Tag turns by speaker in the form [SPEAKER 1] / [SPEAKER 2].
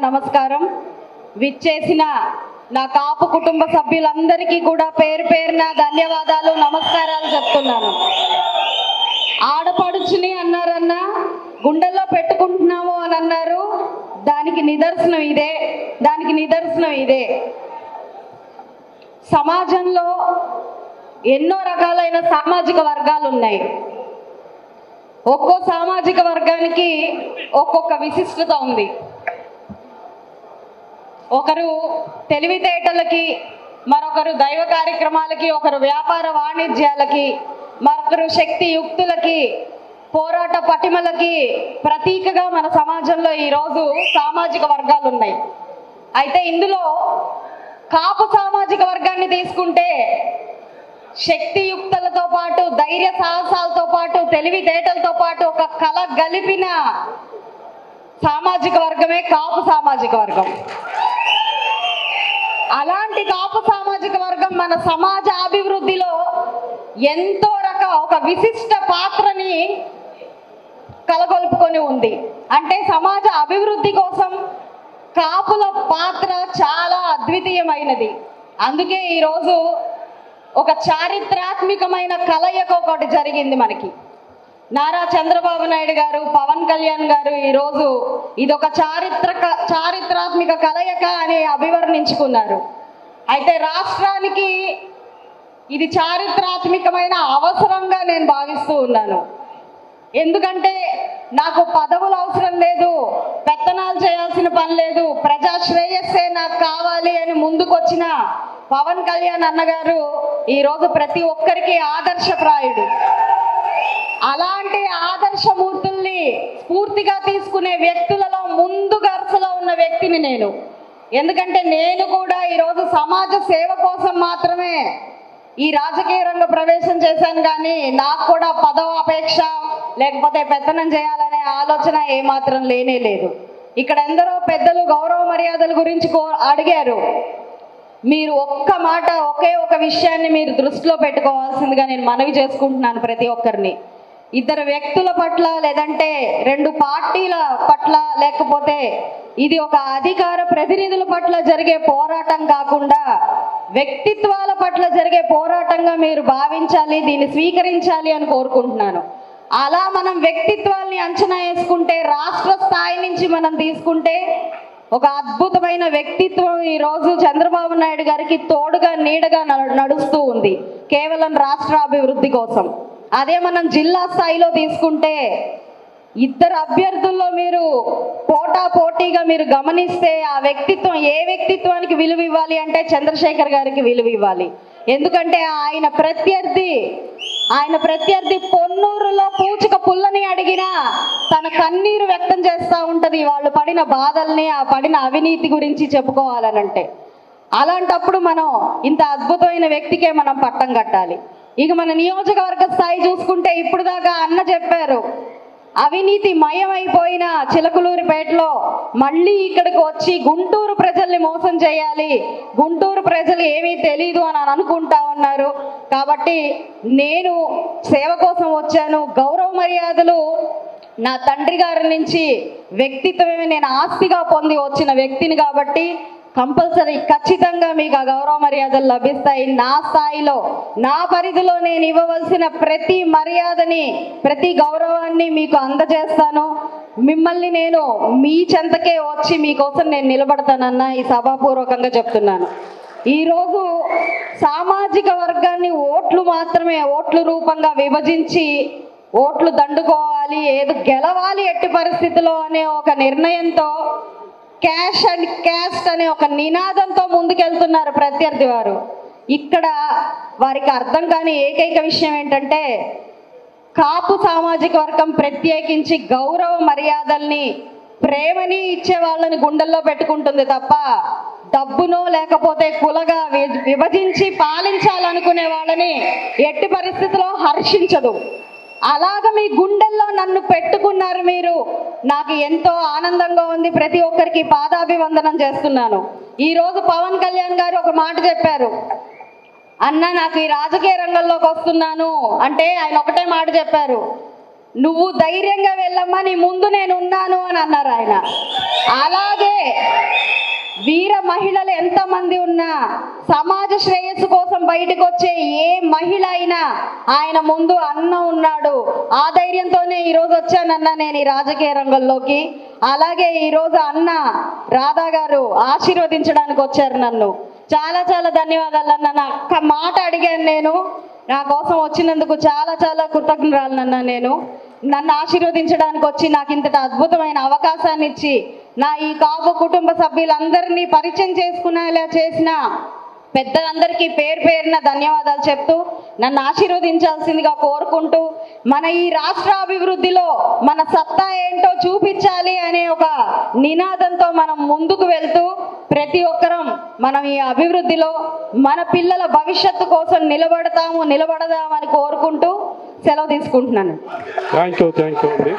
[SPEAKER 1] నమస్కారం. విచ్చేసిన నా కాపు కుటుంబ సభ్యులందరికీ కూడా పేరు పేరున ధన్యవాదాలు, నమస్కారాలు చెప్తున్నాను. ఆడపడుచుని అన్నారన్నా, గుండెల్లో పెట్టుకుంటున్నాము అని అన్నారు. దానికి నిదర్శనం ఇదే. సమాజంలో ఎన్నో రకాలైన సామాజిక వర్గాలు ఉన్నాయి. ఒక్కో సామాజిక వర్గానికి ఒక్కొక్క విశిష్టత ఉంది. ఒకరు తెలివితేటలకి, మరొకరు దైవ కార్యక్రమాలకి, ఒకరు వ్యాపార వాణిజ్యాలకి, మరొకరు శక్తి యుక్తులకి, పోరాట పటిమలకి ప్రతీకగా మన సమాజంలో ఈరోజు సామాజిక వర్గాలు ఉన్నాయి. అయితే ఇందులో కాపు సామాజిక వర్గాన్ని తీసుకుంటే శక్తియుక్తులతో పాటు, ధైర్య సాహసాలతో పాటు, తెలివితేటలతో పాటు ఒక కళ గలిపిన సామాజిక వర్గమే కాపు సామాజిక వర్గం. అలాంటి కాపు సామాజిక వర్గం మన సమాజ అభివృద్ధిలో ఎంతో ఒక విశిష్ట పాత్రని కలగొలుపుకొని ఉంది. అంటే సమాజ అభివృద్ధి కోసం కాపుల పాత్ర చాలా అద్వితీయమైనది. అందుకే ఈరోజు ఒక చారిత్రాత్మకమైన కలయిక ఒకటి జరిగింది మనకి. నారా చంద్రబాబు నాయుడు గారు, పవన్ కళ్యాణ్ గారు ఈరోజు ఇదొక చారిత్రాత్మక కలయిక అని అభివర్ణించుకున్నారు. అయితే రాష్ట్రానికి ఇది చారిత్రాత్మకమైన అవసరంగా నేను భావిస్తూ ఉన్నాను. ఎందుకంటే నాకు పదవులు అవసరం లేదు, పెత్తనాలు చేయాల్సిన పని లేదు, ప్రజా శ్రేయస్సే నాకు కావాలి అని ముందుకొచ్చిన పవన్ కళ్యాణ్ అన్నగారు ఈరోజు ప్రతి ఒక్కరికి ఆదర్శప్రాయుడు. అలాంటి ఆదర్శమూర్తుల్ని స్ఫూర్తిగా తీసుకునే వ్యక్తులలో ముందు వరుసలో ఉన్న వ్యక్తిని నేను. ఎందుకంటే నేను కూడా ఈరోజు సమాజ సేవ కోసం మాత్రమే ఈ రాజకీయ రంగ ప్రవేశం చేశాను, కానీ నాకు కూడా పదవ అపేక్ష లేకపోతే పెత్తనం చేయాలనే ఆలోచన ఏమాత్రం లేనే లేదు. ఇక్కడ ఎందరో పెద్దలు గౌరవ మర్యాదల గురించి అడిగారు. మీరు ఒక్క మాట, ఒకే ఒక విషయాన్ని మీరు దృష్టిలో పెట్టుకోవాల్సిందిగా నేను మనవి చేసుకుంటున్నాను ప్రతి ఒక్కరిని. ఇద్దరు వ్యక్తుల పట్ల, లేదంటే రెండు పార్టీల పట్ల, లేకపోతే ఇది ఒక అధికార ప్రతినిధుల పట్ల జరిగే పోరాటం కాకుండా వ్యక్తిత్వాల పట్ల జరిగే పోరాటంగా మీరు భావించాలి, దీన్ని స్వీకరించాలి అని కోరుకుంటున్నాను. అలా మనం వ్యక్తిత్వాల్ని అంచనా వేసుకుంటే, రాష్ట్ర స్థాయి నుంచి మనం తీసుకుంటే ఒక అద్భుతమైన వ్యక్తిత్వం ఈరోజు చంద్రబాబు నాయుడు గారికి తోడుగా నీడగా నడుస్తూ ఉంది కేవలం రాష్ట్ర అభివృద్ధి కోసం. అదే మనం జిల్లా స్థాయిలో తీసుకుంటే ఇద్దరు అభ్యర్థుల్లో మీరు పోటాపోటీగా మీరు గమనిస్తే ఆ వ్యక్తిత్వం, ఏ వ్యక్తిత్వానికి విలువ ఇవ్వాలి అంటే చంద్రశేఖర్ గారికి విలువ ఇవ్వాలి. ఎందుకంటే ఆయన ప్రత్యర్థి పొన్నూరులో పూచిక పుల్లని అడిగినా తన కన్నీరు వ్యక్తం చేస్తూ ఉంటది, వాళ్ళు పడిన బాధల్ని, ఆ పడిన అవినీతి గురించి చెప్పుకోవాలనంటే. అలాంటప్పుడు మనం ఇంత అద్భుతమైన వ్యక్తికే మనం పట్టం కట్టాలి. ఇక మన నియోజకవర్గ స్థాయి చూసుకుంటే ఇప్పుడు దాకా అన్న చెప్పారు, అవినీతి మయమైపోయిన చిలకలూరిపేటలో మళ్ళీ ఇక్కడికి వచ్చి గుంటూరు ప్రజల్ని మోసం చేయాలి, గుంటూరు ప్రజలు ఏమీ తెలీదు అని అనుకుంటా ఉన్నారు. కాబట్టి నేను సేవ కోసం వచ్చాను. గౌరవ మర్యాదలు నా తండ్రి గారి నుంచి వ్యక్తిత్వమే నేను ఆస్తిగా పొంది వచ్చిన వ్యక్తిని కాబట్టి కంపల్సరీ ఖచ్చితంగా మీకు ఆ గౌరవ మర్యాదలు లభిస్తాయి. నా స్థాయిలో, నా పరిధిలో నేను ఇవ్వవలసిన ప్రతి మర్యాదని, ప్రతి గౌరవాన్ని మీకు అందజేస్తాను. మిమ్మల్ని నేను మీ చెంతకే వచ్చి మీకోసం నేను నిలబడతానన్న ఈ సభాపూర్వకంగా చెప్తున్నాను. ఈరోజు సామాజిక వర్గాన్ని ఓట్ల రూపంగా విభజించి ఓట్లు దండుకోవాలి, ఏదో గెలవాలి ఎట్టి పరిస్థితిలో అనే ఒక నిర్ణయంతో క్యాష్ అండ్ క్యాస్ట్ అనే ఒక నినాదంతో ముందుకెళ్తున్నారు ప్రత్యర్థి వారు. ఇక్కడ వారికి అర్థం కాని ఏకైక విషయం ఏంటంటే, కాపు సామాజిక వర్గం ప్రత్యేకించి గౌరవ మర్యాదల్ని, ప్రేమని ఇచ్చే వాళ్ళని గుండెల్లో పెట్టుకుంటుంది తప్ప డబ్బునో లేకపోతే కులగా విభజించి పాలించాలనుకునే వాళ్ళని ఎట్టి పరిస్థితిలో హర్షించదు. అలాగ మీ గుండెల్లో నన్ను పెట్టుకున్నారు మీరు. నాకు ఎంతో ఆనందంగా ఉంది. ప్రతి ఒక్కరికి పాదాభివందనం చేస్తున్నాను. ఈరోజు పవన్ కళ్యాణ్ గారు ఒక మాట చెప్పారు, అన్న నాకు ఈ రాజకీయ రంగంలోకి వస్తున్నాను అంటే ఆయన ఒకటే మాట చెప్పారు, నువ్వు ధైర్యంగా వెళ్ళమ్మా, నీ ముందు నేను ఉన్నాను అని అన్నారు ఆయన. అలాగే వీర మహిళలు ఎంతమంది ఉన్నా సమాజ శ్రేయస్సు కోసం బయటకు వచ్చే ఏ మహిళ అయినా ఆయన ముందు అన్న ఉన్నాడు. ఆ ధైర్యంతోనే ఈరోజు వచ్చానన్న నేను ఈ రాజకీయ రంగంలోకి. అలాగే ఈరోజు అన్న రాధా గారు ఆశీర్వదించడానికి వచ్చారు నన్ను. చాలా చాలా ధన్యవాదాలు అన్న. నా ఒక్క మాట అడిగాను నేను, నా కోసం వచ్చినందుకు చాలా చాలా కృతజ్ఞురాలన్నా. నేను నన్ను ఆశీర్వదించడానికి వచ్చి నాకు ఇంతటి అద్భుతమైన అవకాశాన్ని ఇచ్చి నా ఈ కాపు కుటుంబ సభ్యులందరినీ పరిచయం చేసుకునేలా చేసిన పెద్దలందరికీ పేరు పేరున ధన్యవాదాలు చెప్తూ నన్ను ఆశీర్వదించాల్సిందిగా కోరుకుంటూ, మన ఈ రాష్ట్ర అభివృద్ధిలో మన సత్తా ఏంటో చూపించాలి అనే ఒక నినాదంతో మనం ముందుకు వెళ్తూ ప్రతి ఒక్కరం మనం ఈ అభివృద్ధిలో మన పిల్లల భవిష్యత్తు కోసం నిలబడదామని కోరుకుంటూ సెలవు తీసుకుంటున్నాను.
[SPEAKER 2] థ్యాంక్ యూ అండి.